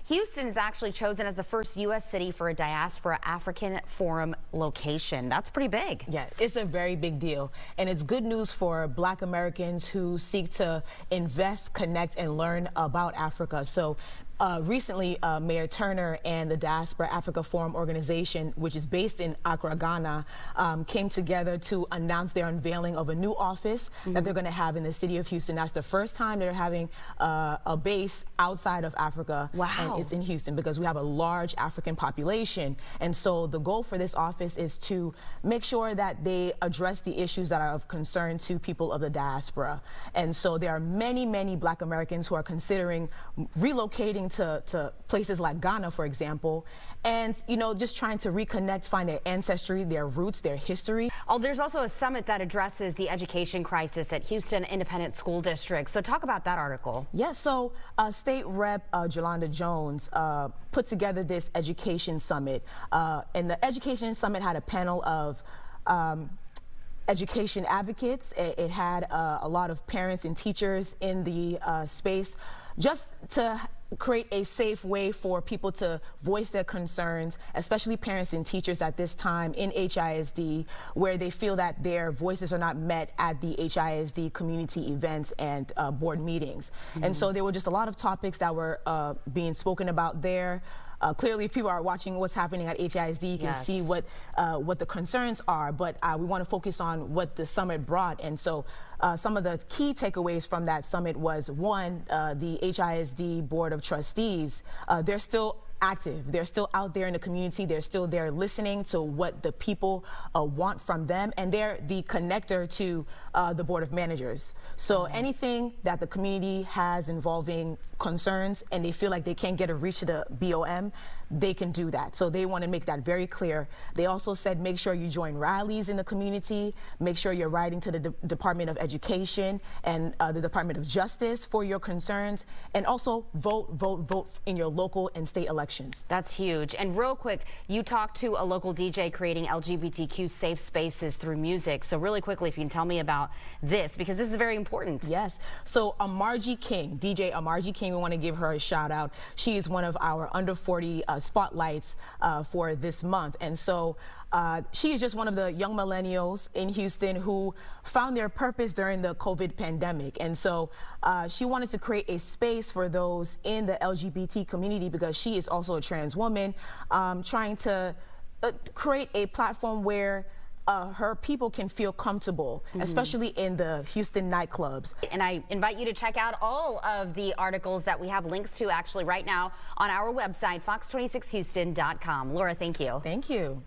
Houston is actually chosen as the first U.S. city for a Diaspora African Forum location. That's pretty big. Yeah, it's a very big deal. And it's good news for Black Americans who seek to invest, connect, and learn about Africa. So recently, Mayor Turner and the Diaspora Africa Forum organization, which is based in Accra, Ghana, came together to announce their unveiling of a new office that they're going to have in the city of Houston. That's the first time they're having a base outside of Africa. Wow. And it's in Houston because we have a large African population. And so the goal for this office is to make sure that they address the issues that are of concern to people of the diaspora. And so there are many, many Black Americans who are considering relocating to places like Ghana, for example, and, you know, just trying to reconnect, find their ancestry, their roots, their history. Oh, there's also a summit that addresses the education crisis at Houston Independent School District. So talk about that article. Yes, so State Rep Jolanda Jones put together this education summit, and the education summit had a panel of education advocates. It had a lot of parents and teachers in the space, just to create a safe way for people to voice their concerns, especially parents and teachers at this time in HISD, where they feel that their voices are not met at the HISD community events and board meetings. And so there were just a lot of topics that were being spoken about there. Clearly, if people are watching what's happening at HISD, you can see what the concerns are, but we want to focus on what the summit brought. And so some of the key takeaways from that summit was, one, the HISD Board of Trustees, they're still active. They're still out there in the community. They're still there listening to what the people want from them, and they're the connector to the Board of Managers. So anything that the community has involving concerns and they feel like they can't get a reach to the BOM, they can do that. So they want to make that very clear. They also said make sure you join rallies in the community, make sure you're writing to the Department of Education and the Department of Justice for your concerns, and also vote in your local and state elections. That's huge. And real quick, you talked to a local DJ creating LGBTQ safe spaces through music. So really quickly, if you can tell me about this, because this is very important. Yes. So Margie King, DJ Margie King, we want to give her a shout out. She is one of our under 40 spotlights for this month. And so she is just one of the young millennials in Houston who found their purpose during the COVID pandemic. And so she wanted to create a space for those in the LGBT community, because she is also a trans woman, trying to create a platform where her people can feel comfortable, especially in the Houston nightclubs. And I invite you to check out all of the articles that we have links to actually right now on our website, fox26houston.com. Laura, thank you. Thank you.